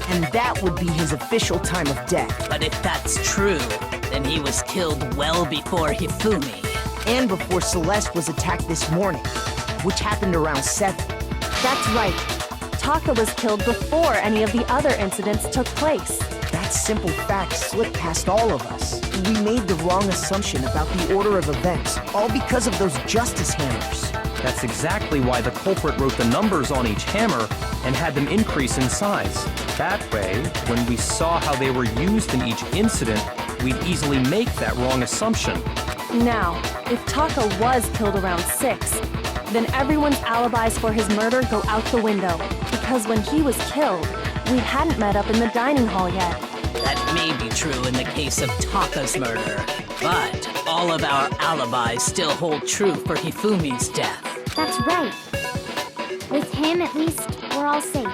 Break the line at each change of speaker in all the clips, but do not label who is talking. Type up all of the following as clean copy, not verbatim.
And that would be his official time of death.
But if that's true, then he was killed well before Hifumi.
And before Celeste was attacked this morning, which happened around 7.
That's right. Taka was killed before any of the other incidents took place.
That simple fact slipped past all of us. We made the wrong assumption about the order of events, all because of those justice hammers.
That's exactly why the culprit wrote the numbers on each hammer and had them increase in size. That way, when we saw how they were used in each incident, we'd easily make that wrong assumption.
Now, if Taka was killed around 6, then everyone's alibis for his murder go out the window, because when he was killed, we hadn't met up in the dining hall yet.
That may be true in the case of Taka's murder, but all of our alibis still hold true for Hifumi's death.
That's right. With him, at least, we're all safe.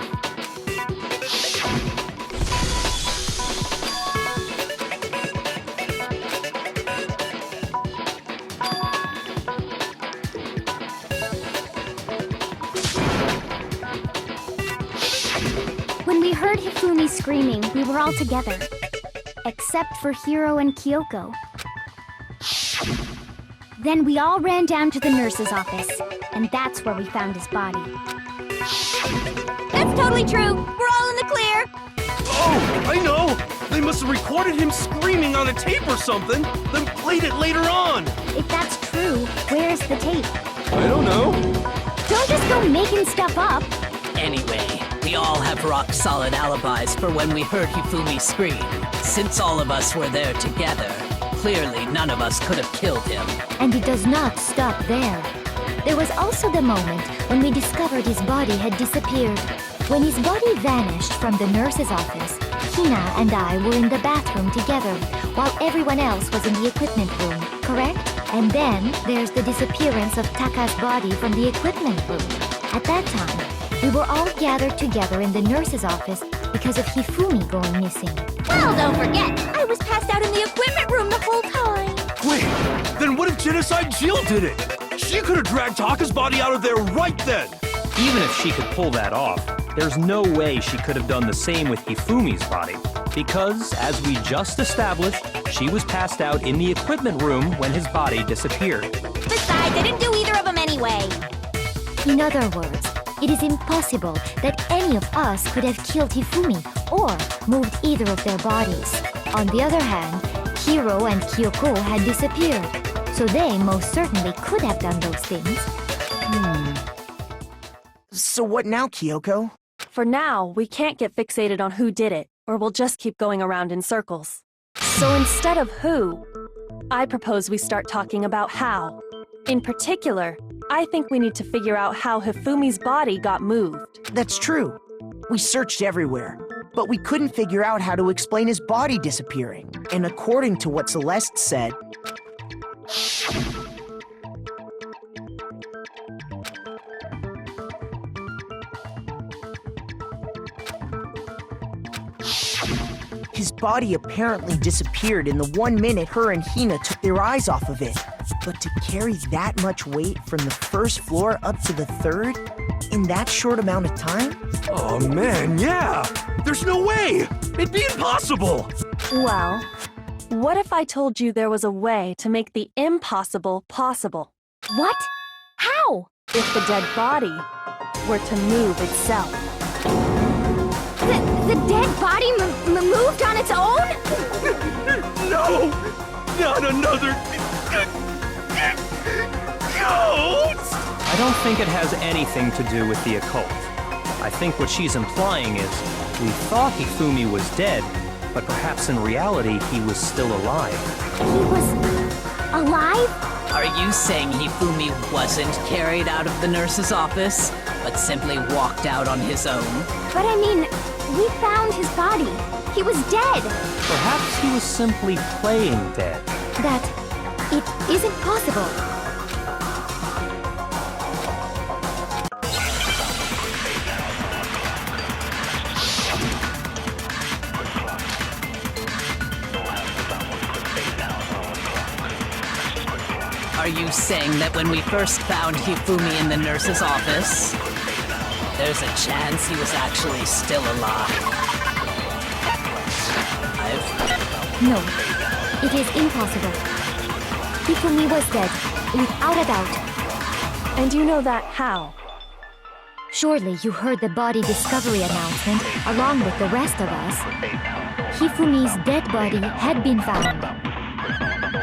When we heard Hifumi screaming, we were all together. Except for Hiro and Kyoko. Then we all ran down to the nurse's office, and that's where we found his body. That's totally true! We're all in the clear!
Oh, I know! They must have recorded him screaming on a tape or something, then played it later on!
If that's true, where's the tape?
I don't know.
Don't just go making stuff up!
Anyway, we all have rock-solid alibis for when we heard Hifumi scream. Since all of us were there together, clearly none of us could have killed him.
And it does not stop there. There was also the moment when we discovered his body had disappeared. When his body vanished from the nurse's office, Hina and I were in the bathroom together, while everyone else was in the equipment room, correct? And then there's the disappearance of Taka's body from the equipment room. At that time, we were all gathered together in the nurse's office because of Hifumi going missing. Well, don't forget, I was passed out in the equipment room the whole time.
Wait, then what if Genocide Jill did it? She could have dragged Taka's body out of there right then!
Even if she could pull that off, there's no way she could have done the same with Hifumi's body. Because, as we just established, she was passed out in the equipment room when his body disappeared.
Besides, I didn't do either of them anyway. In other words, it is impossible that any of us could have killed Hifumi or moved either of their bodies. On the other hand, Hiro and Kyoko had disappeared, so they most certainly could have done those things.
So what now, Kyoko?
For now, we can't get fixated on who did it, or we'll just keep going around in circles. So instead of who, I propose we start talking about how. In particular, I think we need to figure out how Hifumi's body got moved.
That's true. We searched everywhere, but we couldn't figure out how to explain his body disappearing. And according to what Celeste said, his body apparently disappeared in the 1 minute her and Hina took their eyes off of it. But to carry that much weight from the first floor up to the 3rd in that short amount of time?
Oh man, yeah! There's no way! It'd be impossible!
Well, what if I told you there was a way to make the impossible possible?
What? How?
If the dead body were to move itself.
The dead body moved on its own?
No! Not another... ghost!
I don't think it has anything to do with the occult. I think what she's implying is, we thought Hifumi was dead, but perhaps in reality he was still alive.
He was... alive?
Are you saying Hifumi wasn't carried out of the nurse's office, but simply walked out on his own?
But I mean, we found his body. He was dead.
Perhaps he was simply playing dead.
That... it isn't possible.
Are you saying that when we first found Hifumi in the nurse's office, there's a chance he was actually still alive? alive.
No, it is impossible. Hifumi was dead, without a doubt.
And you know that how?
Surely you heard the body discovery announcement along with the rest of us. Hifumi's dead body had been found.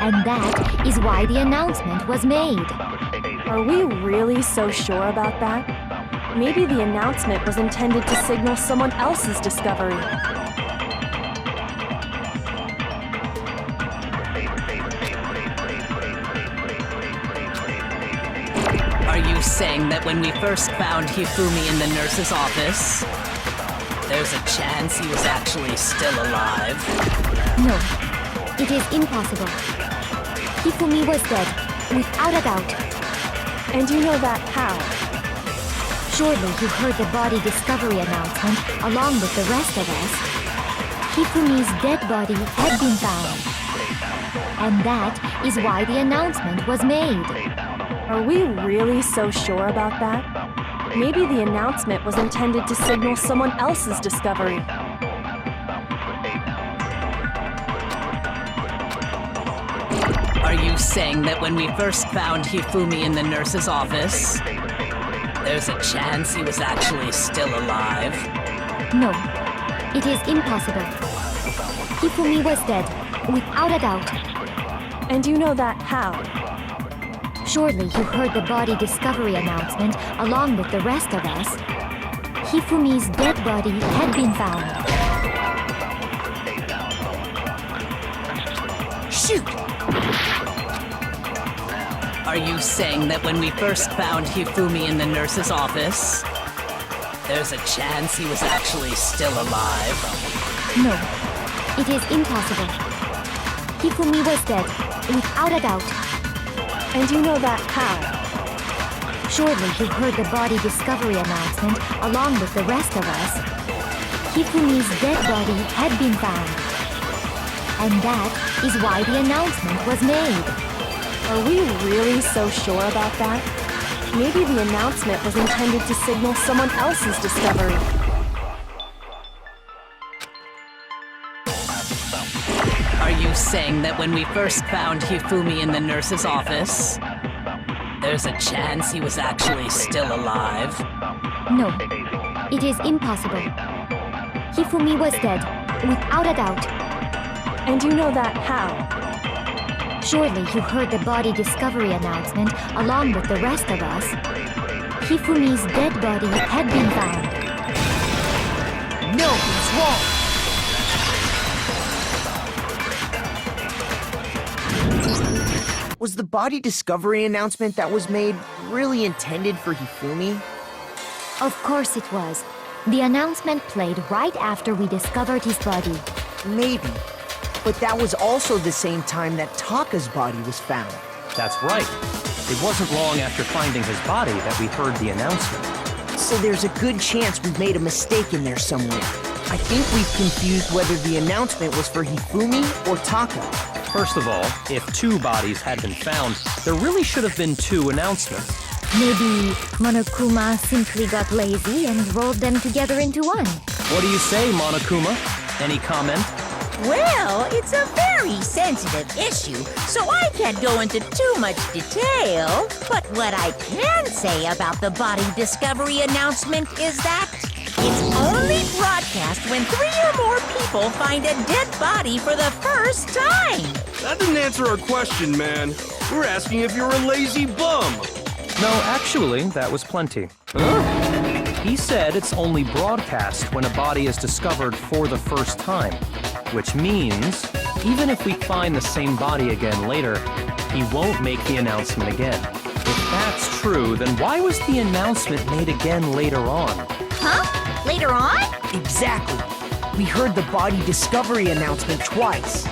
And that is why the announcement was made.
Are we really so sure about that? Maybe the announcement was intended to signal someone else's discovery.
Are you saying that when we first found Hifumi in the nurse's office, there's a chance he was actually still alive?
No, it is impossible. Hifumi was dead, without a doubt.
And you know that how?
Surely you heard the body discovery announcement along with the rest of us. Hifumi's dead body had been found. And that is why the announcement was made.
Are we really so sure about that? Maybe the announcement was intended to signal someone else's discovery.
Are you saying that when we first found Hifumi in the nurse's office, there's a chance he was actually still alive?
No, it is impossible. Hifumi was dead, without a doubt.
And you know that how?
Surely you heard the body discovery announcement along with the rest of us. Hifumi's dead body had been found.
Shoot!
Are you saying that when we first found Hifumi in the nurse's office, there's a chance he was actually still alive?
No, it is impossible. Hifumi was dead, without a doubt.
And you know that how?
Surely you heard the body discovery announcement along with the rest of us. Hifumi's dead body had been found. And that is why the announcement was made.
Are we really so sure about that? Maybe the announcement was intended to signal someone else's discovery.
Are you saying that when we first found Hifumi in the nurse's office, there's a chance he was actually still alive?
No, it is impossible. Hifumi was dead, without a doubt.
And you know that how?
Surely you heard the body discovery announcement along with the rest of us. Hifumi's dead body had been found.
No, he's wrong! Was the body discovery announcement that was made really intended for Hifumi?
Of course it was. The announcement played right after we discovered his body.
Maybe. But that was also the same time that Taka's body was found.
That's right. It wasn't long after finding his body that we heard the announcement.
So there's a good chance we've made a mistake in there somewhere. I think we've confused whether the announcement was for Hifumi or Taka.
First of all, if two bodies had been found, there really should have been two announcements.
Maybe Monokuma simply got lazy and rolled them together into one.
What do you say, Monokuma? Any comment?
Well, it's a very sensitive issue, so I can't go into too much detail. But what I can say about the body discovery announcement is that it's only broadcast when 3 or more people find a dead body for the first time.
That didn't answer our question, man. We're asking if you're a lazy bum.
No, actually, that was plenty. He said it's only broadcast when a body is discovered for the first time, which means even if we find the same body again later, he won't make the announcement again. If that's true, then why was the announcement made again later on?
Huh? Later on?
Exactly. We heard the body discovery announcement twice.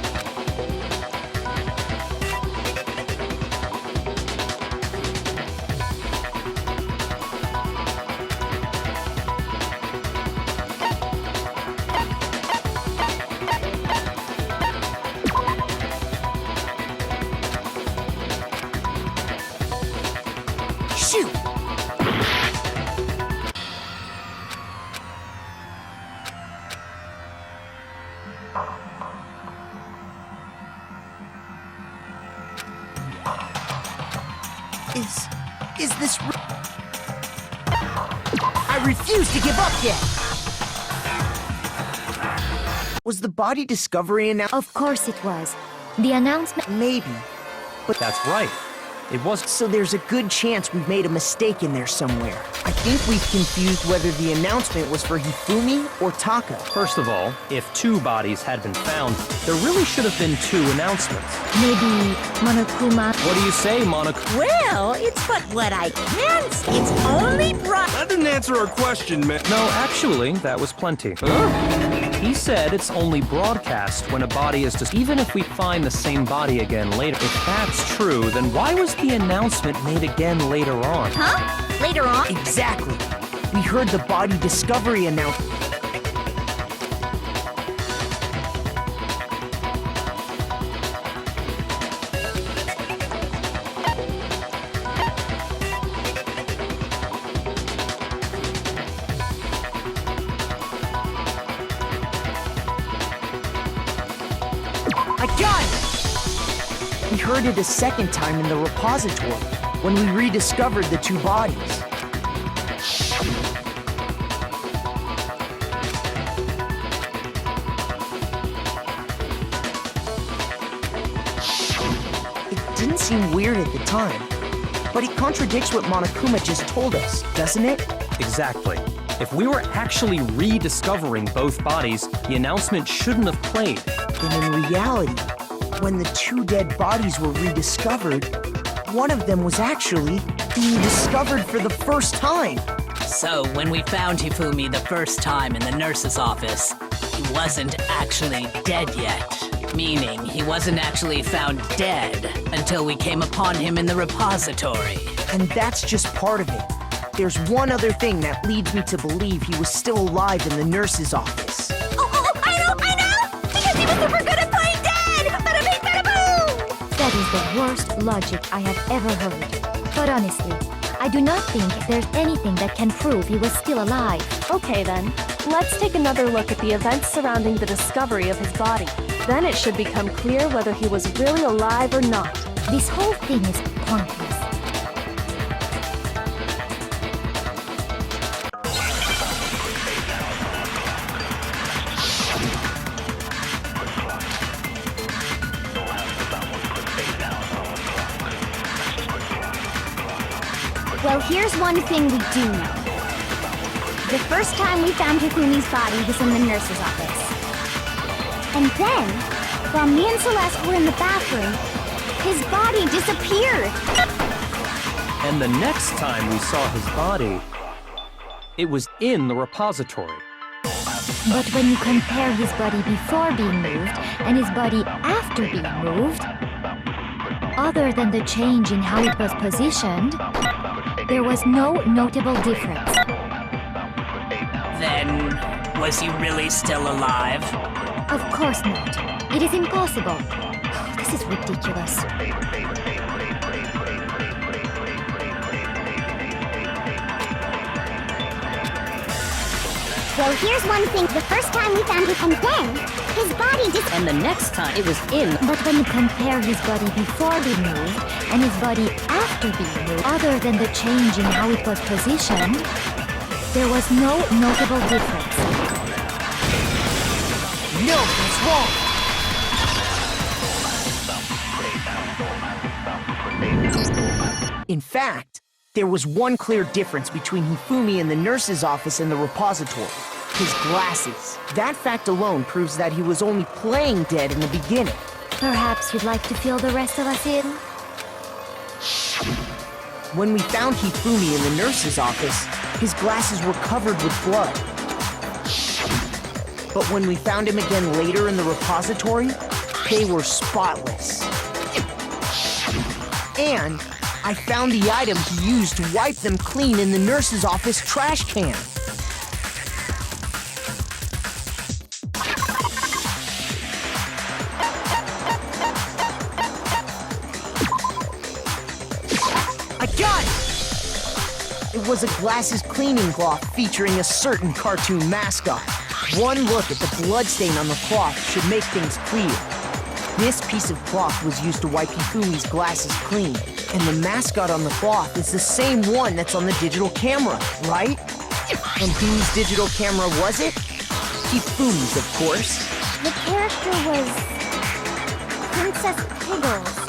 Shoot! Is this... I refuse to give up yet! Was the body discovery announced?
Of course it was. The announcement...
Maybe. But
That's right. It was.
so there's a good chance we've made a mistake in there somewhere. I think we've confused whether the announcement was for Hifumi or Taka.
First of all, if 2 bodies had been found, there really should have been 2 announcements.
Maybe Monokuma...
What do you say, Monaco?
Well, it's but what I can say. It's only brought...
That didn't answer our question, man.
No, actually, that was plenty. He said it's only broadcast when a body is just... Even if we find the same body again later, if that's true, then why was the announcement made again later on?
Huh? Later on?
Exactly. We heard the body discovery announcement. I got it! We heard it a second time in the repository when we rediscovered the 2 bodies. It didn't seem weird at the time, but it contradicts what Monokuma just told us, doesn't it?
Exactly. If we were actually rediscovering both bodies, the announcement shouldn't have played.
Then in reality, when the 2 dead bodies were rediscovered, one of them was actually being discovered for the first time.
So, when we found Hifumi the first time in the nurse's office, he wasn't actually dead yet. Meaning, he wasn't actually found dead until we came upon him in the repository.
And that's just part of it. There's one other thing that leads me to believe he was still alive in the nurse's office.
Oh, I know! Because he was super good at playing dead! Bada bing, bada boom!
That is the worst logic I have ever heard. But honestly, I do not think there's anything that can prove he was still alive.
Okay then, let's take another look at the events surrounding the discovery of his body. Then it should become clear whether he was really alive or not.
This whole thing is pointless.
Well, here's one thing we do know. The first time we found Hifumi's body was in the nurse's office. And then, while me and Celeste were in the bathroom, his body disappeared.
And the next time we saw his body, it was in the repository.
But when you compare his body before being moved and his body after being moved, other than the change in how it was positioned, there was no notable difference.
Then, was he really still alive?
Of course not. It is impossible. This is ridiculous.
Well, here's one thing. The first time we found it, and then his body
And the next time it was in.
But when you compare his body before being moved and his body after being moved, other than the change in how it was positioned, there was no notable difference.
No, that's wrong. In fact, there was one clear difference between Hifumi in the nurse's office and the repository. His glasses. That fact alone proves that he was only playing dead in the beginning.
Perhaps you'd like to fill the rest of us in?
When we found Hifumi in the nurse's office, his glasses were covered with blood. But when we found him again later in the repository, they were spotless. And I found the item he used to wipe them clean in the nurse's office trash can. I got it! It was a glasses cleaning cloth featuring a certain cartoon mascot. One look at the bloodstain on the cloth should make things clear. This piece of cloth was used to wipe Hifumi's glasses clean, and the mascot on the cloth is the same one that's on the digital camera, right? And whose digital camera was it? Hifumi's, of course.
The character was Princess Piggles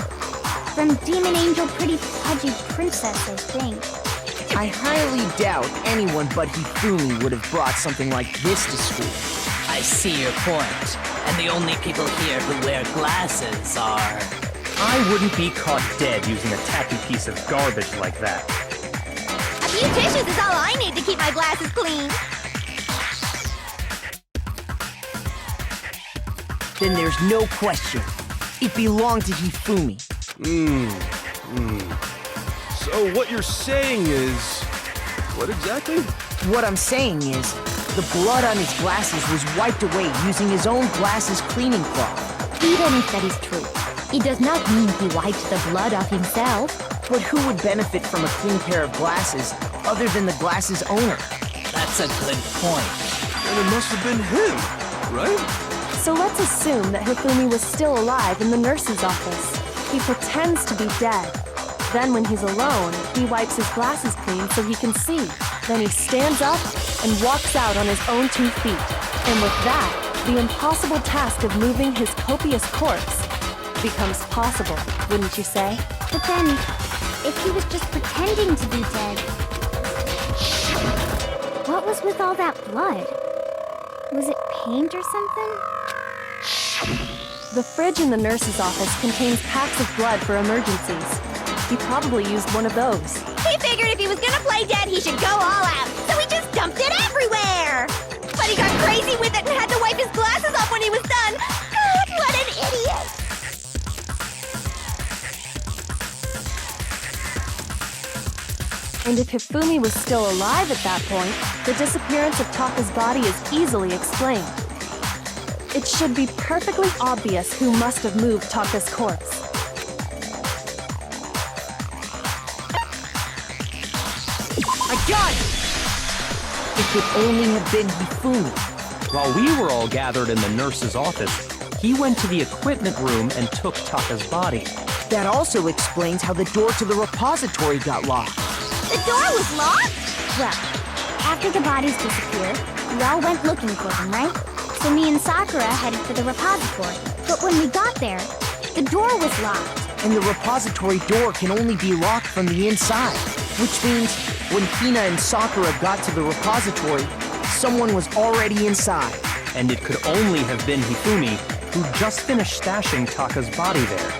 from Demon Angel Pretty Pudgy Princess, I think.
I highly doubt anyone but Hifumi would have brought something like this to school.
I see your point. And the only people here who wear glasses are...
I wouldn't be caught dead using a tacky piece of garbage like that.
A few tissues is all I need to keep my glasses clean.
Then there's no question. It belonged to Hifumi.
So what you're saying is... What exactly?
What I'm saying is, the blood on his glasses was wiped away using his own glasses cleaning cloth.
Even if that is true, it does not mean he wiped the blood off himself.
But who would benefit from a clean pair of glasses other than the glasses owner?
That's a good point.
And it must have been him, right?
So let's assume that Hifumi was still alive in the nurse's office. He pretends to be dead. Then when he's alone, he wipes his glasses clean so he can see. Then he stands up and walks out on his own 2 feet. And with that, the impossible task of moving his copious corpse becomes possible, wouldn't you say?
But then, if he was just pretending to be dead, what was with all that blood? Was it paint or something?
The fridge in the nurse's office contains packs of blood for emergencies. He probably used one of those.
He figured if he was gonna play dead, he should go all out, so he just dumped it everywhere! But he got crazy with it and had to wipe his glasses off when he was done! God, what an idiot!
And if Hifumi was still alive at that point, the disappearance of Taka's body is easily explained. It should be perfectly obvious who must have moved Taka's corpse.
I got it! It could only have been Hifumi.
While we were all gathered in the nurse's office, he went to the equipment room and took Taka's body.
That also explains how the door to the repository got locked.
The door was locked? Well, after the bodies disappeared, we all went looking for them, right? So me and Sakura headed for the repository. But when we got there, the door was locked.
And the repository door can only be locked from the inside. Which means, when Hina and Sakura got to the repository, someone was already inside.
And it could only have been Hifumi, who just finished stashing Taka's body there.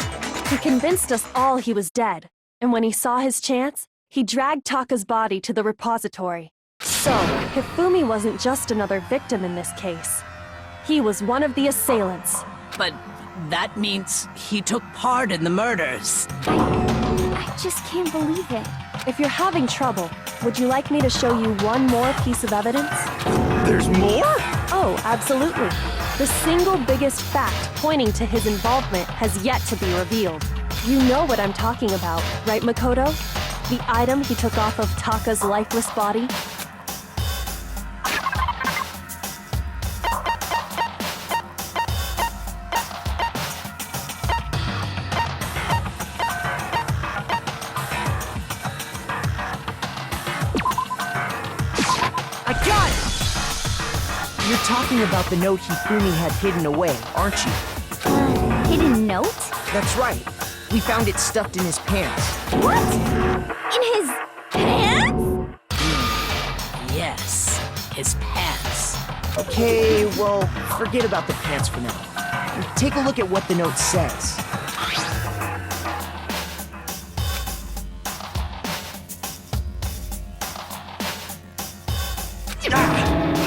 He convinced us all he was dead, and when he saw his chance, he dragged Taka's body to the repository. So, Hifumi wasn't just another victim in this case. He was one of the assailants.
But that means he took part in the murders.
I just can't believe it.
If you're having trouble, would you like me to show you one more piece of evidence?
There's more?
Oh, absolutely. The single biggest fact pointing to his involvement has yet to be revealed. You know what I'm talking about, right, Makoto? The item he took off of Taka's lifeless body?
I got it! You're talking about the note Hifumi had hidden away, aren't you?
Hidden note?
That's right. We found it stuffed in his pants.
What? In his pants?
Yes, his pants.
Okay, well, forget about the pants for now. Take a look at what the note says.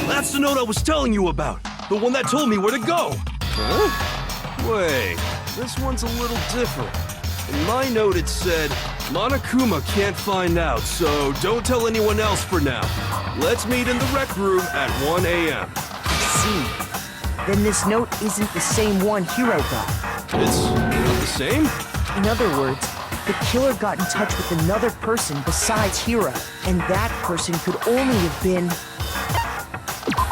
That's the note I was telling you about. The one that told me where to go. Huh? Wait, this one's a little different. In my note it said, Monokuma can't find out, so don't tell anyone else for now. Let's meet in the rec room at 1 a.m.
I see. Then this note isn't the same one Hiro got.
It's not the same?
In other words, the killer got in touch with another person besides Hiro, and that person could only have been...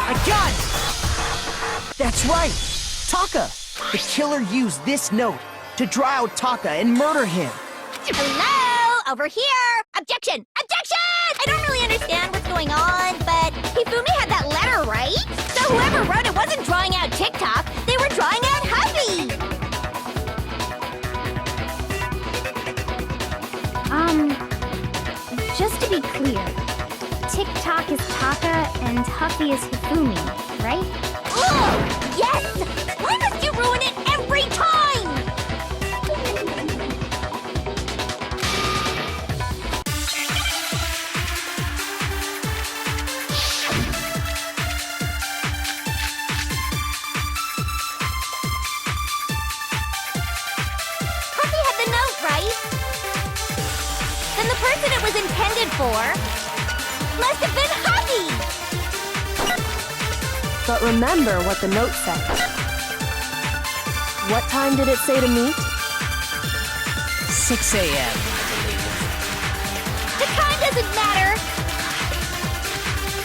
I got it! That's right! Taka! The killer used this note to draw out Taka and murder him.
Hello? Over here! Objection! Objection! I don't really understand what's going on, but Hifumi had that letter, right? So whoever wrote it wasn't drawing out TikTok, they were drawing out Huffy!
Just to be clear, TikTok is Taka and Huffy is Hifumi, right?
Oh, yes! Why must you ruin it every time? Huffy had the note, right? Then the person it was intended for must have been Huffy!
But remember what the note said. What time did it say to meet?
6 a.m.,
The time doesn't matter!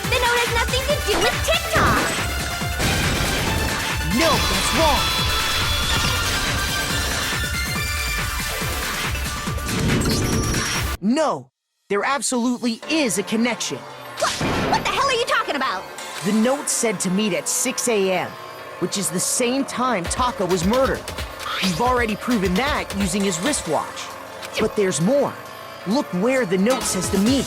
The note has nothing to do with TikTok!
No, that's wrong. No, there absolutely is a connection.
What the hell are you talking about?
The note said to meet at 6 a.m., which is the same time Taka was murdered. You've already proven that using his wristwatch. But there's more. Look where the note says to meet.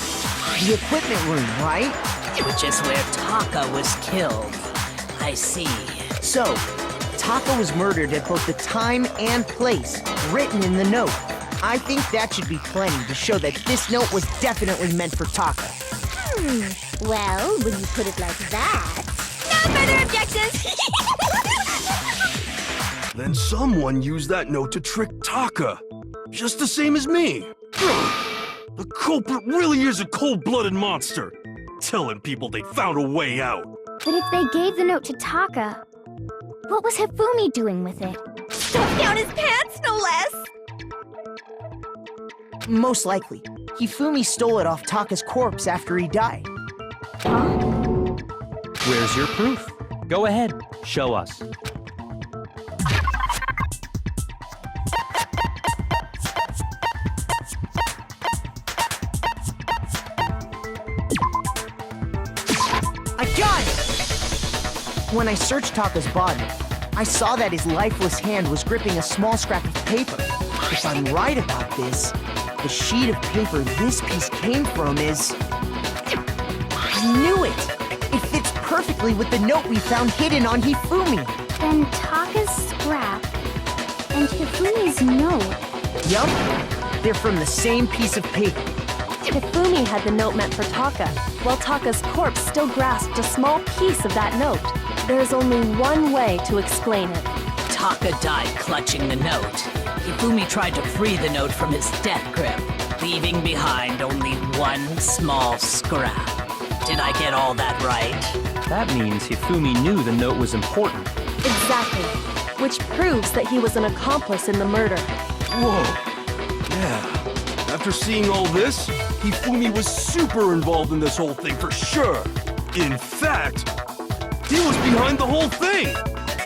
The equipment room, right?
which is where Taka was killed. I see.
So, Taka was murdered at both the time and place written in the note. I think that should be plenty to show that this note was definitely meant for Taka.
Well, when you put it like that... No further objections!
Then someone used that note to trick Taka. Just the same as me. The culprit really is a cold-blooded monster. Telling people they found a way out.
But if they gave the note to Taka, what was Hifumi doing with it?
Stuffed down his pants, no less!
Most likely, Hifumi stole it off Taka's corpse after he died.
Where's your proof? Go ahead, show us.
I got it! When I searched Taka's body, I saw that his lifeless hand was gripping a small scrap of paper. If I'm right about this, the sheet of paper this piece came from is... I knew it! It fits perfectly with the note we found hidden on Hifumi.
Then Taka's scrap and Hifumi's note.
Yup, they're from the same piece of paper.
Hifumi had the note meant for Taka, while Taka's corpse still grasped a small piece of that note. There's only one way to explain it.
Taka died clutching the note. Hifumi tried to free the note from his death grip, leaving behind only one small scrap. Did I get all that right?
That means Hifumi knew the note was important.
Exactly. Which proves that he was an accomplice in the murder.
Whoa. Yeah. After seeing all this, Hifumi was super involved in this whole thing for sure. In fact, he was behind the whole thing.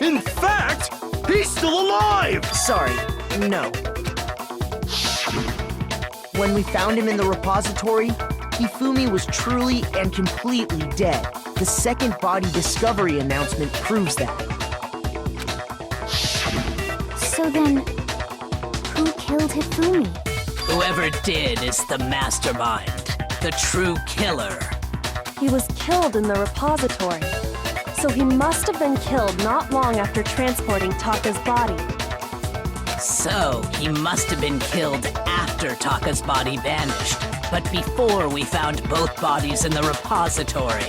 In fact, he's still alive!
Sorry, no. When we found him in the repository, Hifumi was truly and completely dead. The second body discovery announcement proves that.
So then, who killed Hifumi?
Whoever did is the mastermind, the true killer.
He was killed in the repository. So he must have been killed not long after transporting Taka's body.
So, he must have been killed after Taka's body vanished, but before we found both bodies in the repository.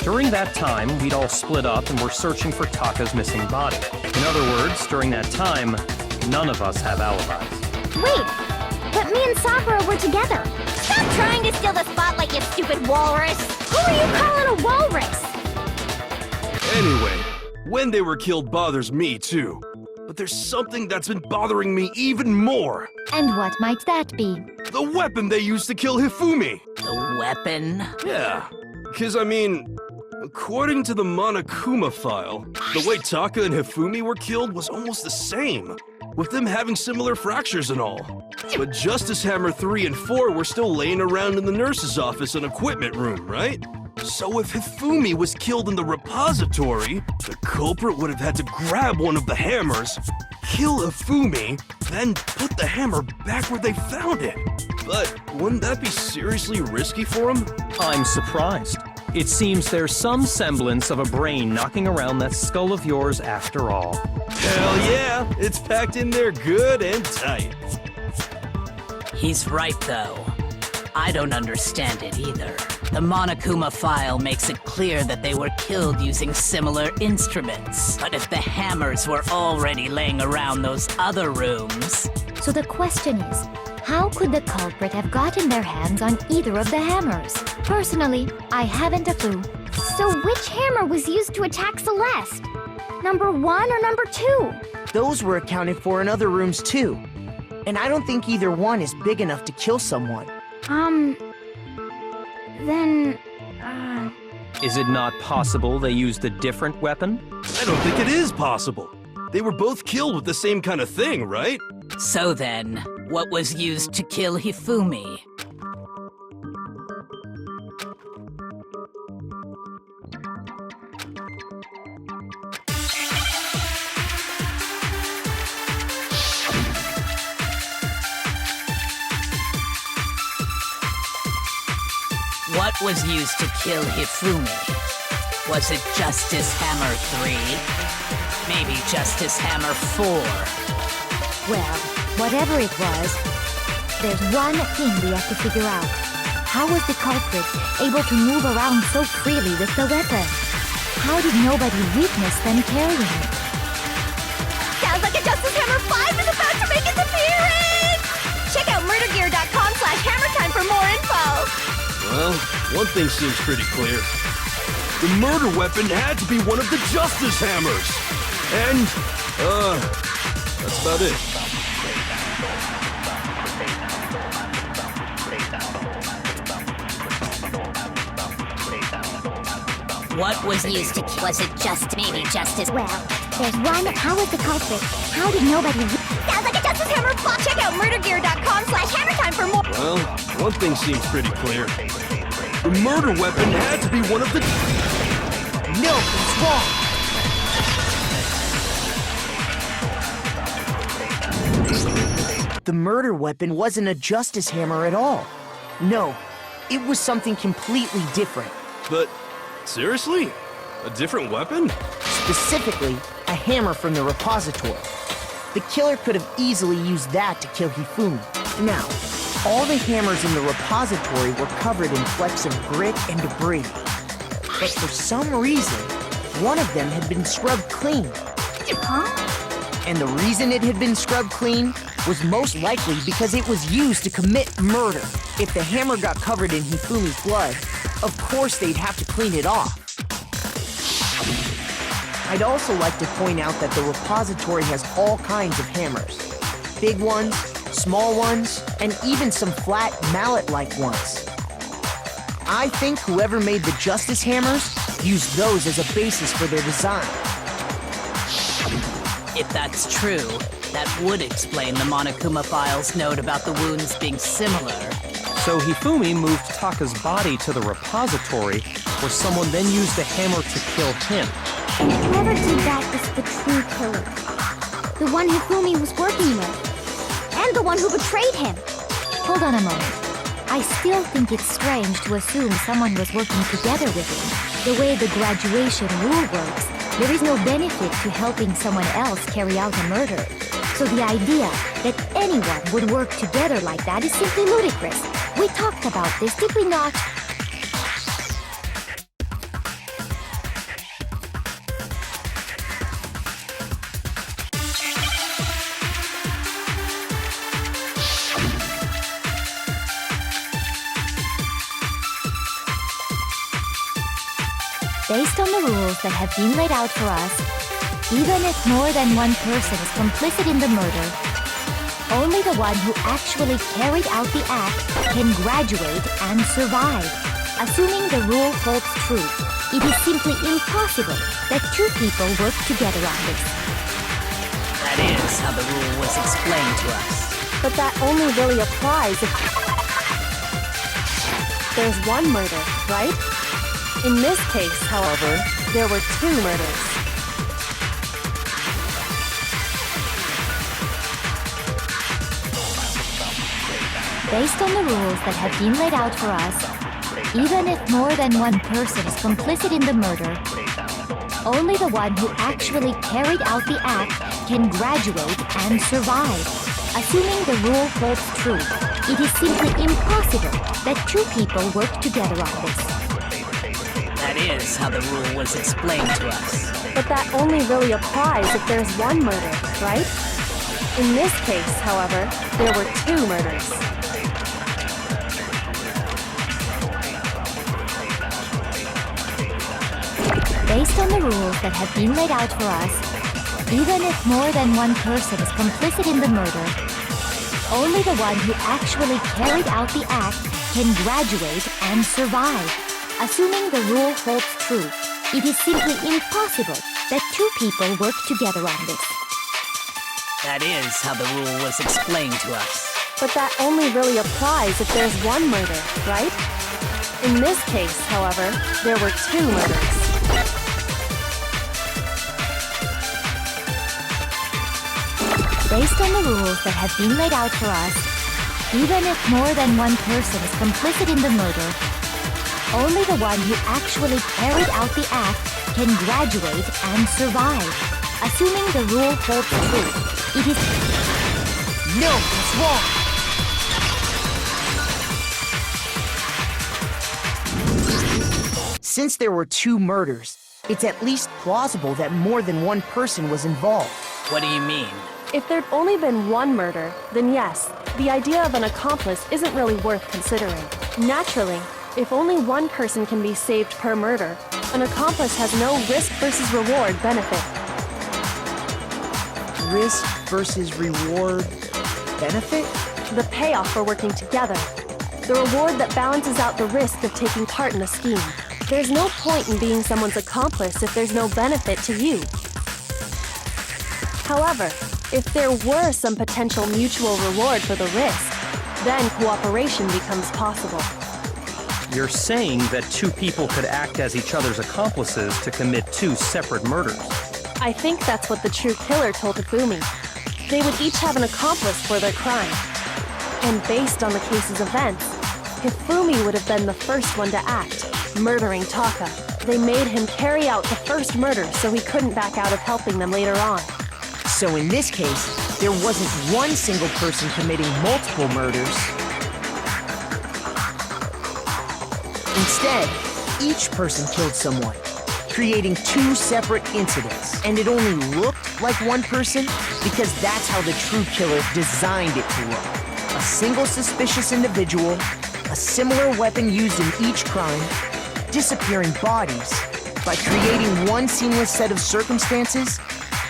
During that time, we'd all split up and were searching for Taka's missing body. In other words, during that time, none of us have alibis.
Wait, but me and Sakura were together.
Stop trying to steal the spotlight, you stupid walrus!
Who are you calling a walrus?
Anyway, when they were killed bothers me too. But there's something that's been bothering me even more.
And what might that be?
The weapon they used to kill Hifumi.
The weapon?
Yeah, because I mean, According to the Monokuma file, the way Taka and Hifumi were killed was almost the same, with them having similar fractures and all. But Justice Hammer 3 and 4 were still laying around in the nurse's office and equipment room, right? So if Hifumi was killed in the repository, the culprit would have had to grab one of the hammers, kill Hifumi, then put the hammer back where they found it. But wouldn't that be seriously risky for him?
I'm surprised. It seems there's some semblance of a brain knocking around that skull of yours after all.
Hell yeah, it's packed in there good and tight.
He's right, though. I don't understand it either. The Monokuma file makes it clear that they were killed using similar instruments. But if the hammers were already laying around those other rooms...
So the question is, how could the culprit have gotten their hands on either of the hammers? Personally, I haven't a clue.
So which hammer was used to attack Celeste? Number 1 or number 2?
Those were accounted for in other rooms too. And I don't think either one is big enough to kill someone.
Then,
Is it not possible they used a different weapon?
I don't think it is possible. They were both killed with the same kind of thing, right?
So then, what was used to kill Hifumi? What was used to kill Hifumi? Was it Justice Hammer 3? Maybe Justice Hammer 4?
Well, whatever it was, there's one thing we have to figure out. How was the culprit able to move around so freely with the weapon? How did nobody witness them carrying it?
sounds like a Justice Hammer 5 is about to make its appearance! Check out murdergear.com/hammertime for more info!
Well, one thing seems pretty clear. The murder weapon had to be one of the Justice Hammers! And, that's about it.
What was used to kill? Was it just maybe Justice?
Well, there's one. How was the culprit? How did nobody... Sounds like a Justice Hammer 5! Check out murdergear.com/hammertime for more...
Well, one thing seems pretty clear. The murder weapon had to be one of the...
No, it's wrong. The murder weapon wasn't a Justice Hammer at all. No, it was something completely different.
But, seriously? A different weapon?
Specifically, a hammer from the repository. The killer could have easily used that to kill Hifumi. Now, all the hammers in the repository were covered in flecks of grit and debris. But for some reason, one of them had been scrubbed clean.
Huh?
And the reason it had been scrubbed clean was most likely because it was used to commit murder. If the hammer got covered in Hifumi's blood, of course they'd have to clean it off. I'd also like to point out that the repository has all kinds of hammers. Big ones, small ones, and even some flat mallet-like ones. I think whoever made the Justice Hammers used those as a basis for their design.
If that's true, that would explain the Monokuma file's note about the wounds being similar.
So Hifumi moved Taka's body to the repository, where someone then used the hammer to kill him.
And whoever did that is the true killer. The one Hifumi was working with. And the one who betrayed him.
Hold on a moment. I still think it's strange to assume someone was working together with him. The way the graduation rule works, there is no benefit to helping someone else carry out a murder. So the idea that anyone would work together like that is simply ludicrous. We talked about this, did we not? Based on the rules that have been laid out for us, even if more than one person is complicit in the murder, only the one who actually carried out the act can graduate and survive. Assuming the rule holds true, It is simply impossible that two people work together on this.
That is how the rule was explained to us.
But that only really applies if there's one murder, right? In this case, however, there were two murders.
Based on the rules that have been laid out for us, even if more than one person is complicit in the murder, only the one who actually carried out the act can graduate and survive. Assuming the rule holds true, it is simply impossible that two people work together on this.
That is how the rule was explained to us.
But that only really applies if there's one murder, right? In this case, however, there were two murders.
Based on the rules that have been laid out for us, even if more than one person is complicit in the murder, only the one who actually carried out the act can graduate and survive. Assuming the rule holds true, it is simply impossible that two people work together on this.
That is how the rule was explained to us.
But that only really applies if there's one murder, right? In this case, however, there were two murders.
Based on the rules that have been laid out for us, even if more than one person is complicit in the murder, only the one who actually carried out the act can graduate and survive. Assuming the rule holds true, it is...
No, that's wrong! Since there were two murders, it's at least plausible that more than one person was involved.
What do you mean?
If there'd only been one murder, then yes, the idea of an accomplice isn't really worth considering. Naturally, if only one person can be saved per murder, an accomplice has no risk versus reward benefit.
Risk versus reward benefit?
The payoff for working together. The reward that balances out the risk of taking part in a scheme. There's no point in being someone's accomplice if there's no benefit to you. However, if there were some potential mutual reward for the risk, then cooperation becomes possible.
You're saying that two people could act as each other's accomplices to commit two separate murders.
I think that's what the true killer told Hifumi. They would each have an accomplice for their crime. And based on the case's events, Hifumi would have been the first one to act, murdering Taka. They made him carry out the first murder so he couldn't back out of helping them later on.
So in this case, there wasn't one single person committing multiple murders. Instead, each person killed someone, creating two separate incidents. And it only looked like one person because that's how the true killer designed it to look. A single suspicious individual, a similar weapon used in each crime, disappearing bodies. By creating one seamless set of circumstances,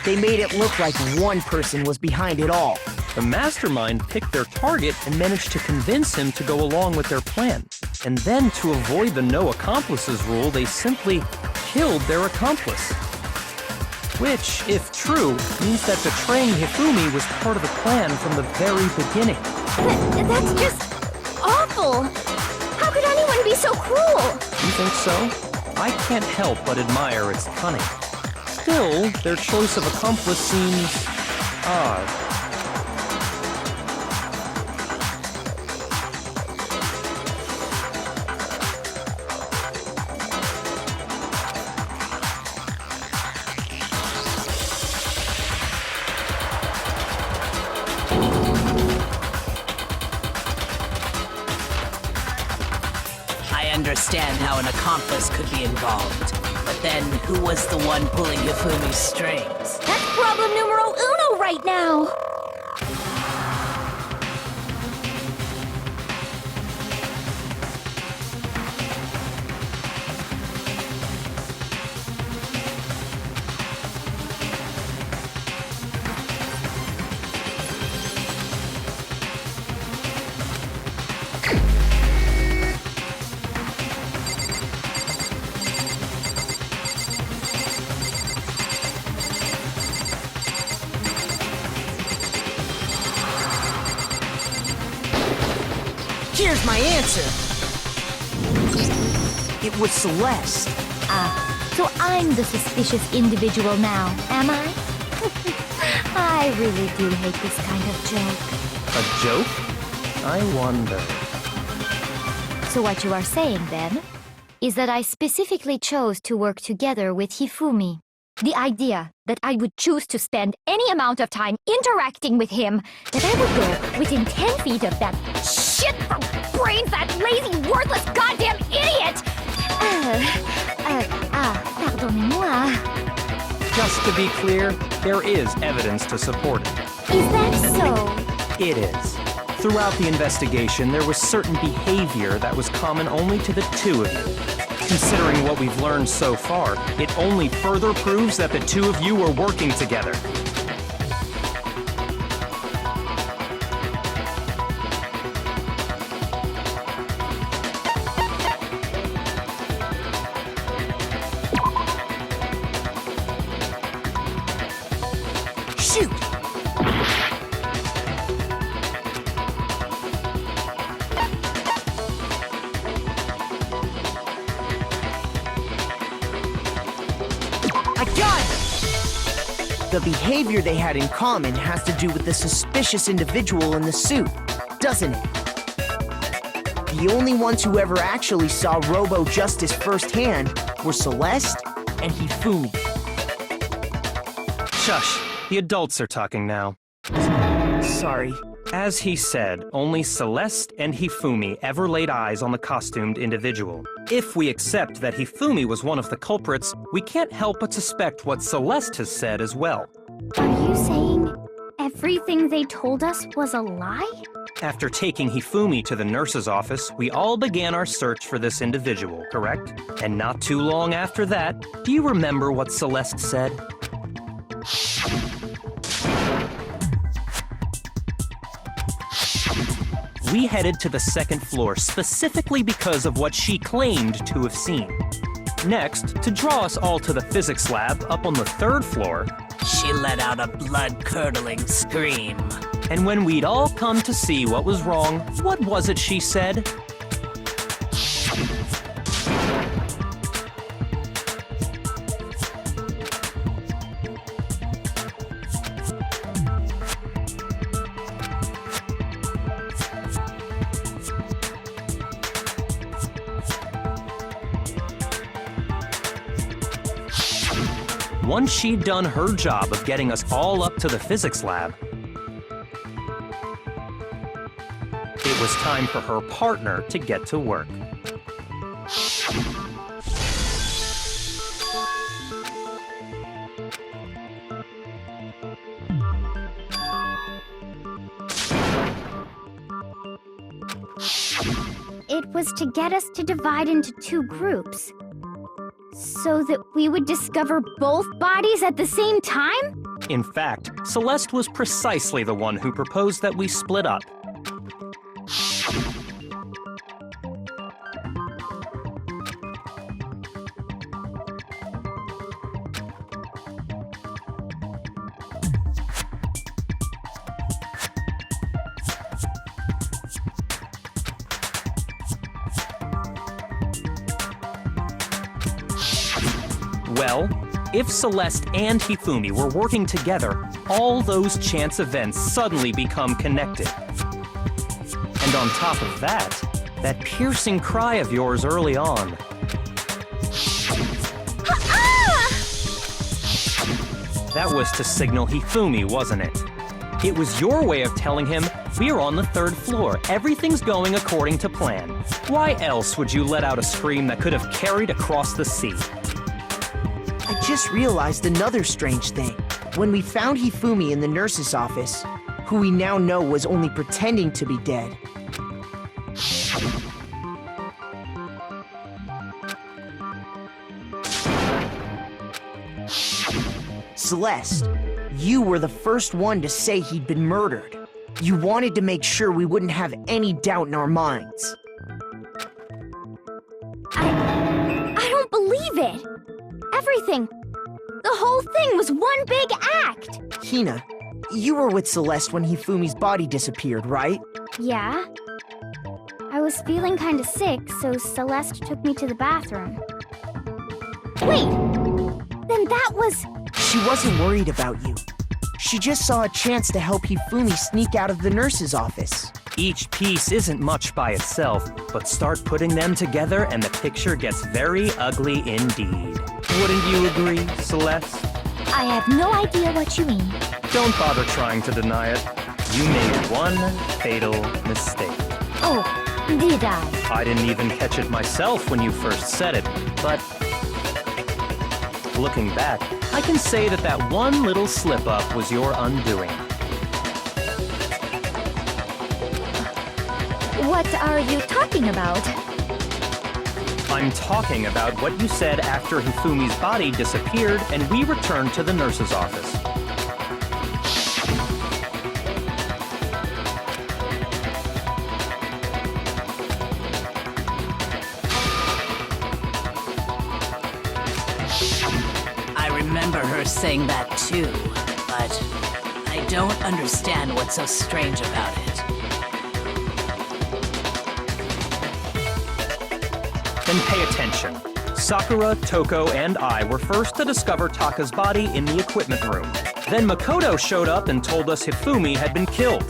they made it look like one person was behind it all.
The mastermind picked their target and managed to convince him to go along with their plan. And then, to avoid the no accomplices rule, they simply killed their accomplice. Which, if true, means that betraying Hifumi was part of the plan from the very beginning.
That's just awful! How could anyone be so cruel?
You think so? I can't help but admire its cunning. Still, their choice of accomplice seems odd.
I understand how an accomplice could be involved. But then, who was the one pulling Hifumi's strings?
That's problem numero uno right now!
Here's my answer. It was Celeste.
So I'm the suspicious individual now, am I? I really do hate this kind of joke.
A joke? I wonder.
So what you are saying, then, is that I specifically chose to work together with Hifumi. The idea that I would choose to spend any amount of time interacting with him, that I would go within 10 feet of that shit from brains, that lazy, worthless, goddamn idiot! Pardonnez-moi.
Just to be clear, there is evidence to support it.
Is that so?
It is. Throughout the investigation, there was certain behavior that was common only to the two of you. Considering what we've learned so far, it only further proves that the two of you were working together.
Shoot! I got it! The behavior they had in common has to do with the suspicious individual in the suit, doesn't it? The only ones who ever actually saw Robo-Justice firsthand were Celeste and Hifumi.
Shush, the adults are talking now.
Sorry.
As he said, only Celeste and Hifumi ever laid eyes on the costumed individual. If we accept that Hifumi was one of the culprits, we can't help but suspect what Celeste has said as well.
Are you saying everything they told us was a lie?
After taking Hifumi to the nurse's office, we all began our search for this individual, correct? And not too long after that, do you remember what Celeste said? We headed to the second floor specifically because of what she claimed to have seen. Next, to draw us all to the physics lab up on the third floor,
She let out a blood-curdling scream.
and when we'd all come to see what was wrong, what was it she said? Once she'd done her job of getting us all up to the physics lab, it was time for her partner to get to work.
It was to get us to divide into two groups, so that we would discover both bodies at the same time?
In fact, Celeste was precisely the one who proposed that we split up. Well, if Celeste and Hifumi were working together, all those chance events suddenly become connected. And on top of that, that piercing cry of yours early on. That was to signal Hifumi, wasn't it? It was your way of telling him, we're on the third floor, everything's going according to plan. Why else would you let out a scream that could have carried across the sea?
I just realized another strange thing. When we found Hifumi in the nurse's office, who we now know was only pretending to be dead, Celeste, you were the first one to say he'd been murdered. You wanted to make sure we wouldn't have any doubt in our minds.
I don't believe it! Everything! The whole thing was one big act!
Hina, you were with Celeste when Hifumi's body disappeared, right?
Yeah?
was feeling kinda sick, so Celeste took me to the bathroom. Wait! Then that was...
She wasn't worried about you. She just saw a chance to help Hifumi sneak out of the nurse's office.
Each piece isn't much by itself, but start putting them together and the picture gets very ugly indeed. Wouldn't you agree, Celeste?
I have no idea what you mean.
Don't bother trying to deny it. You made one fatal mistake.
Oh, did I?
I didn't even catch it myself when you first said it, but looking back, I can say that that one little slip-up was your undoing.
What are you talking about?
I'm talking about what you said after Hifumi's body disappeared and we returned to the nurse's office.
I remember her saying that too, but I don't understand what's so strange about it.
Then pay attention. Sakura, Toko, and I were first to discover Taka's body in the equipment room. Then Makoto showed up and told us Hifumi had been killed.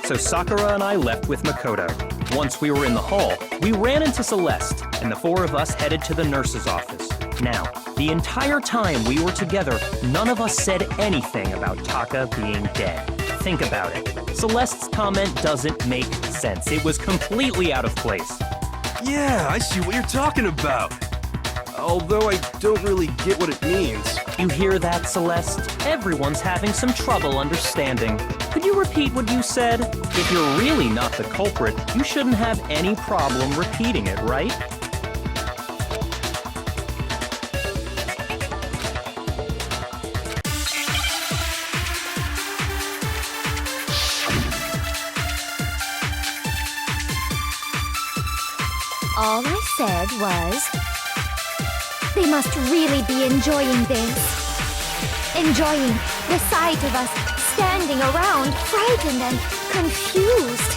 So Sakura and I left with Makoto. Once we were in the hall, we ran into Celeste, and the four of us headed to the nurse's office. Now, the entire time we were together, none of us said anything about Taka being dead. Think about it. Celeste's comment doesn't make sense. It was completely out of place.
Yeah, I see what you're talking about. Although I don't really get what it means.
You hear that, Celeste? Everyone's having some trouble understanding. Could you repeat what you said? If you're really not the culprit, you shouldn't have any problem repeating it, right?
All I said was, they must really be enjoying this. Enjoying the sight of us standing around, frightened and confused.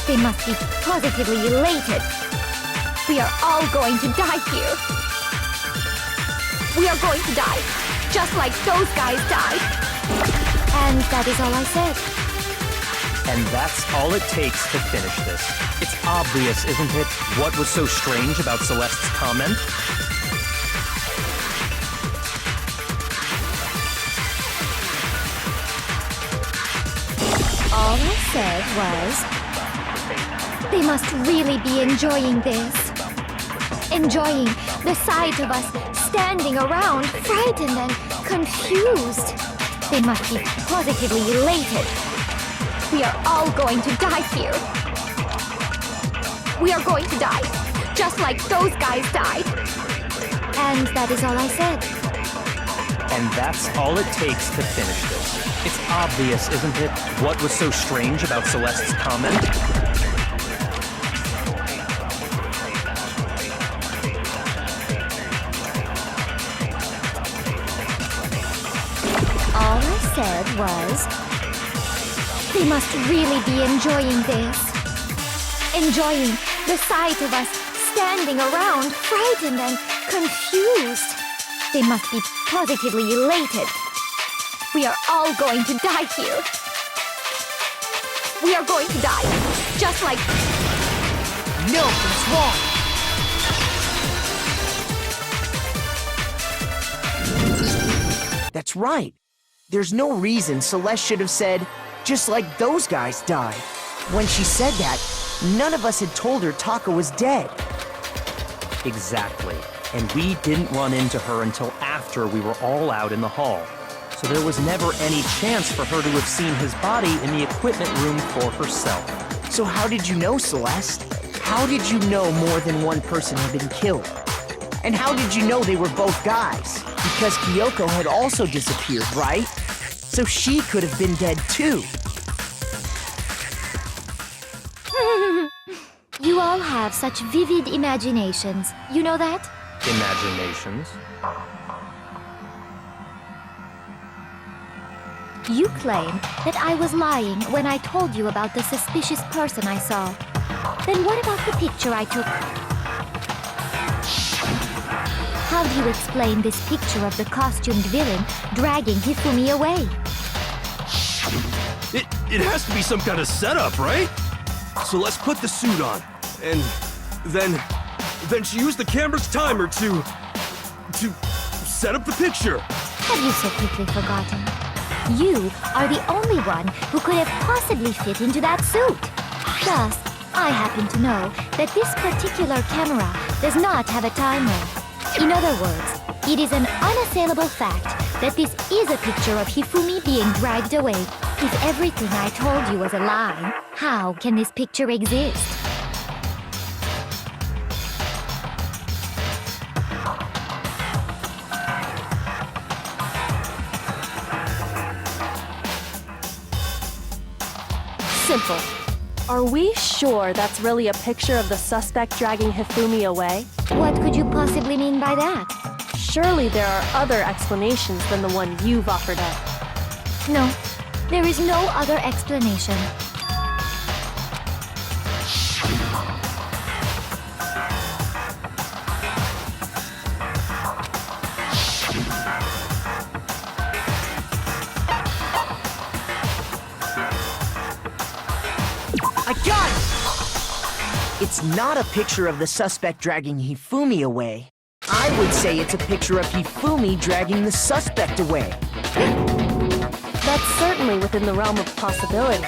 They must be positively elated. We are all going to die here. We are going to die, just like those guys died. And that is all I said.
And that's all it takes to finish this. It's obvious, isn't it, what was so strange about Celeste's comment?
All I said was, they must really be enjoying this. Enjoying the sight of us standing around, frightened and confused. They must be positively elated. We are all going to die here. We are going to die, just like those guys died. And that is all I said.
And that's all it takes to finish this. It's obvious, isn't it, what was so strange about Celeste's comment?
All I said was, they must really be enjoying this. Enjoying the sight of us standing around, frightened and confused. They must be positively elated. We are all going to die here. We are going to die, just like...
No, it's wrong. That's right. There's no reason Celeste should have said, just like those guys died. When she said that, none of us had told her Taka was dead.
Exactly. And we didn't run into her until after we were all out in the hall. So there was never any chance for her to have seen his body in the equipment room for herself.
So how did you know, Celeste? How did you know more than one person had been killed? And how did you know they were both guys? Because Kyoko had also disappeared, right? So she could have been dead too.
You all have such vivid imaginations. You know that?
Imaginations?
You claim that I was lying when I told you about the suspicious person I saw. Then what about the picture I took? How do you explain this picture of the costumed villain dragging Hifumi away?
It has to be some kind of setup, right? So let's put the suit on. And then she used the camera's timer to set up the picture.
Have you so quickly forgotten? You are the only one who could have possibly fit into that suit. Thus, I happen to know that this particular camera does not have a timer. In other words, it is an unassailable fact that this is a picture of Hifumi being dragged away. If everything I told you was a lie, how can this picture exist?
Simple. Are we sure that's really a picture of the suspect dragging Hifumi away?
What could you possibly mean by that?
Surely there are other explanations than the one you've offered up.
No, there is no other explanation.
I got it! It's not a picture of the suspect dragging Hifumi away. I would say it's a picture of Hifumi dragging the suspect away.
That's certainly within the realm of possibility.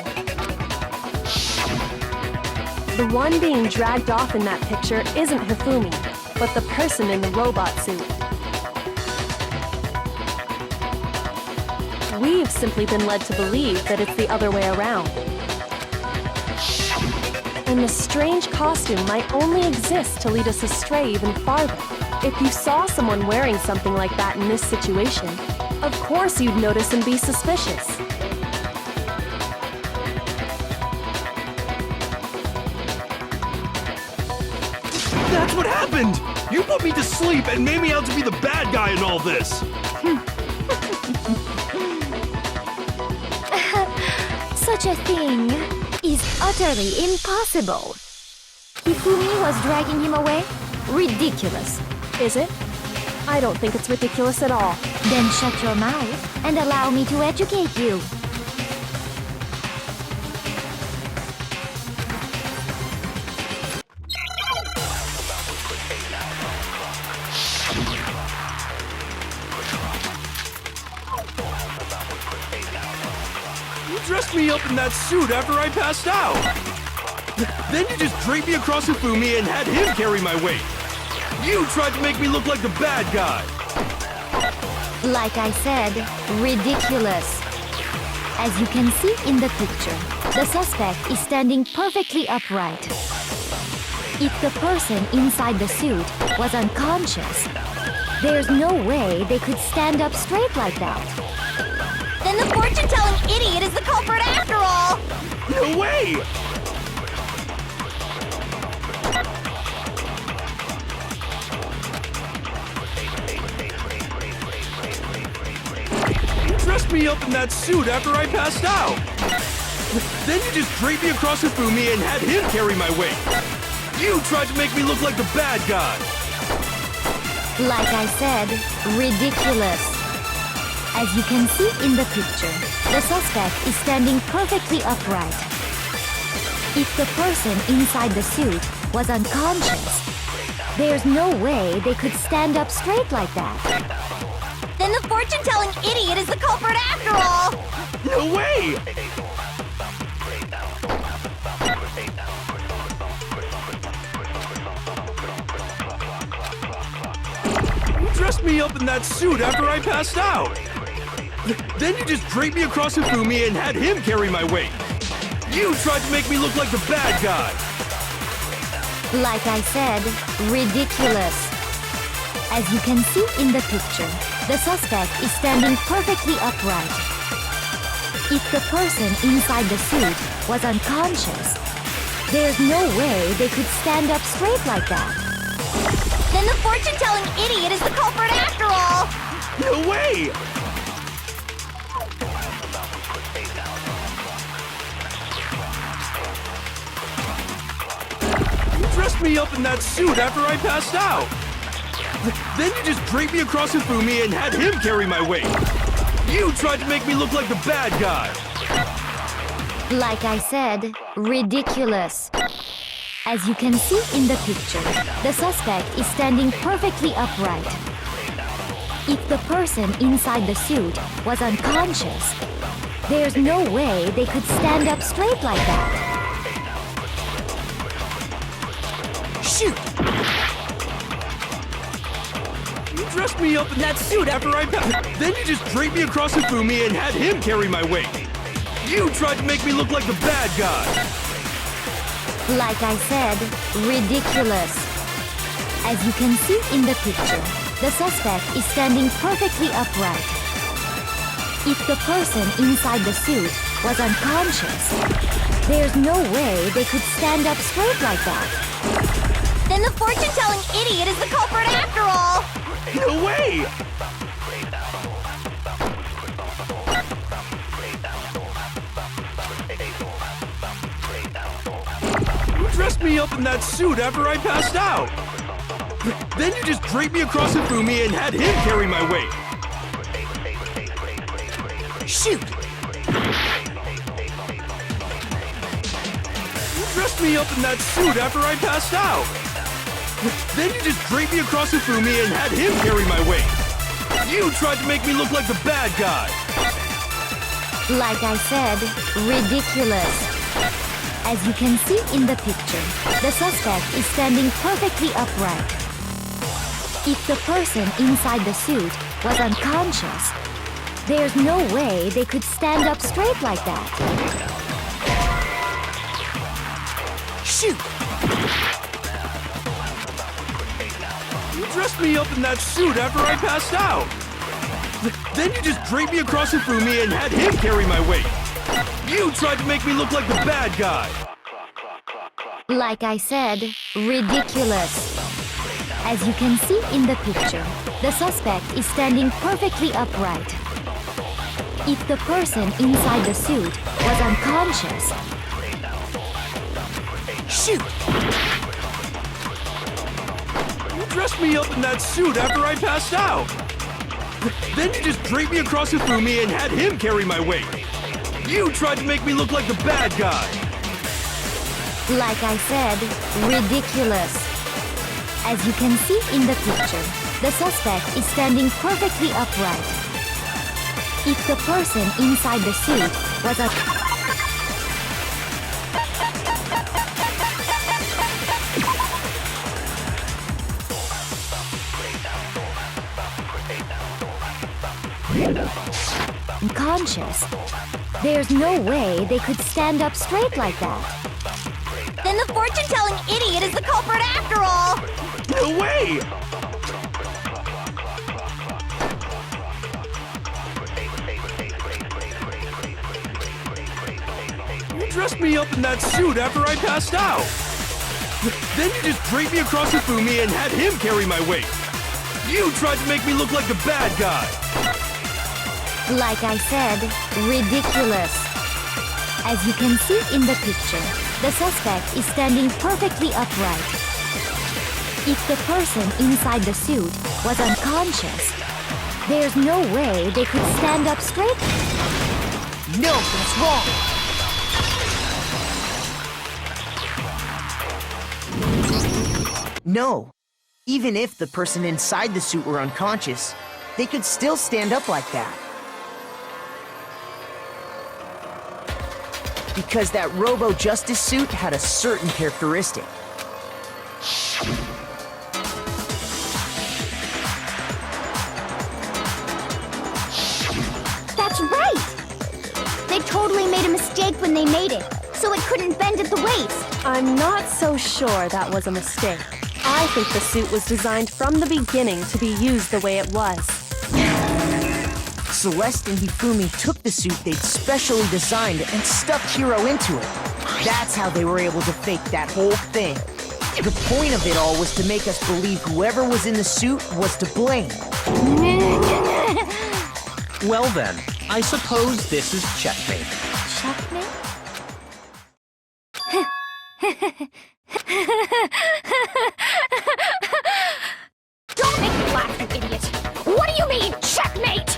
The one being dragged off in that picture isn't Hifumi, but the person in the robot suit. We've simply been led to believe that it's the other way around. And the strange costume might only exist to lead us astray even farther. If you saw someone wearing something like that in this situation, of course you'd notice and be suspicious.
That's what happened! You put me to sleep and made me out to be the bad guy in all this!
Such a thing is utterly impossible. Hifumi was dragging him away? Ridiculous.
Is it? I don't think it's ridiculous at all.
Then shut your mouth and allow me to educate you.
You dressed me up in that suit after I passed out! Then you just draped me across Hifumi and had him carry my weight! You tried to make me look like the bad guy!
Like I said, ridiculous. As you can see in the picture, the suspect is standing perfectly upright. If the person inside the suit was unconscious, there's no way they could stand up straight like that.
Then the fortune-telling idiot is the culprit after all!
No way! You dressed me up in that suit after I passed out! Then you just draped me across Hifumi and had him carry my weight! You tried to make me look like the bad guy!
Like I said, ridiculous. As you can see in the picture, the suspect is standing perfectly upright. If the person inside the suit was unconscious, there's no way they could stand up straight like that.
Then the fortune-telling idiot is the culprit after all!
No way! You dressed me up in that suit after I passed out! Then you just draped me across Hifumi and had him carry my weight! You tried to make me look like the bad guy!
Like I said, ridiculous. As you can see in the picture, the suspect is standing perfectly upright. If the person inside the suit was unconscious, there's no way they could stand up straight like that.
Then the fortune-telling idiot is the culprit after all!
No way! dressed me up in that suit after I passed out. Then you just draped me across Hifumi and had him carry my weight. You tried to make me look like the bad guy.
Like I said, ridiculous. As you can see in the picture, the suspect is standing perfectly upright. If the person inside the suit was unconscious, there's no way they could stand up straight like that.
Shoot!
You dressed me up in that suit after I passed. Then you just draped me across Hifumi and had him carry my weight. You tried to make me look like the bad guy.
Like I said, ridiculous. As you can see in the picture, the suspect is standing perfectly upright. If the person inside the suit was unconscious, there's no way they could stand up straight like that.
Then the fortune-telling idiot is the culprit after all!
No way! You dressed me up in that suit after I passed out. Then you just draped me across Hifumi and had him carry my weight.
Shoot!
You dressed me up in that suit after I passed out. Then you just draped me across Hifumi and had him carry my weight. You tried to make me look like the bad guy.
Like I said, ridiculous. As you can see in the picture, the suspect is standing perfectly upright. If the person inside the suit was unconscious, there's no way they could stand up straight like that.
Shoot!
You dressed me up in that suit after I passed out. Then you just draped me across Hifumi and had him carry my weight. You tried to make me look like the bad guy.
Like I said, ridiculous. As you can see in the picture, the suspect is standing perfectly upright. If the person inside the suit was unconscious,
Shoot!
You dressed me up in that suit after I passed out. Then you just draped me across Hifumi and had him carry my weight. You tried to make me look like the bad guy.
like I said, ridiculous. As you can see in the picture, the suspect is standing perfectly upright. If the person inside the suit was a... unconscious, there's no way they could stand up straight like that.
Then the fortune-telling idiot is the culprit after all!
No way! You dressed me up in that suit after I passed out. Then you just draped me across Hifumi and had him carry my weight. You tried to make me look like the bad guy.
Like I said, ridiculous. As you can see in the picture, the suspect is standing perfectly upright. If the person inside the suit was unconscious, there's no way they could stand up straight.
No, that's wrong. No. Even if the person inside the suit were unconscious, they could still stand up like that. Because that Robo-Justice suit had a certain characteristic.
That's right! They totally made a mistake when they made it, so it couldn't bend at the waist.
I'm not so sure that was a mistake. I think the suit was designed from the beginning to be used the way it was.
Celeste and Hifumi took the suit they'd specially designed and stuffed Hiro into it. That's how they were able to fake that whole thing. The point of it all was to make us believe whoever was in the suit was to blame.
Well then, I suppose this is checkmate.
Checkmate?
Don't make me laugh, you idiot! What do you mean, checkmate?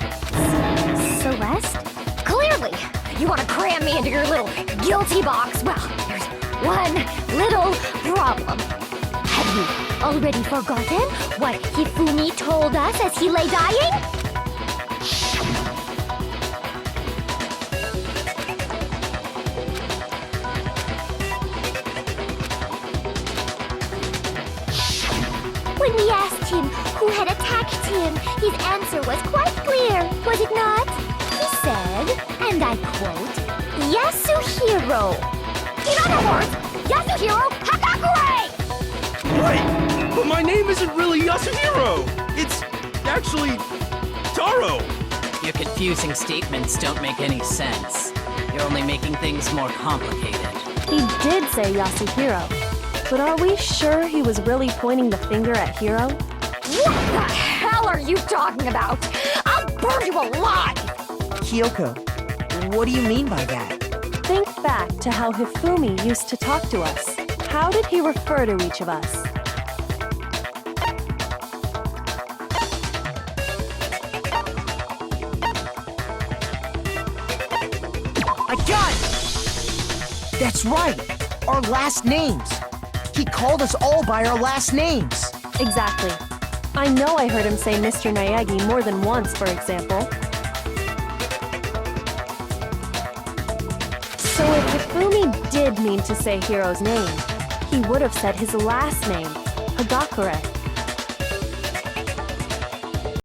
Celeste? Clearly, you want to cram me into your little guilty box. Well, there's one little problem. Have you already forgotten what Hifumi told us as he lay dying? When we asked him who had attacked him, his answer was quite clear, was it not? He said, and I quote, Yasuhiro. In other words, Yasuhiro Hagakure!
Wait! But my name isn't really Yasuhiro! It's actually Taro!
Your confusing statements don't make any sense. You're only making things more complicated.
He did say Yasuhiro. But are we sure he was really pointing the finger at Hiro?
What the hell are you talking about? I'll burn you alive!
Kyoko, what do you mean by that?
Think back to how Hifumi used to talk to us. How did he refer to each of us?
I got it! That's right! Our last names! He called us all by our last names!
Exactly. I know I heard him say Mr. Naegi more than once, for example. So if Hifumi did mean to say Hiro's name, he would have said his last name, Hagakure.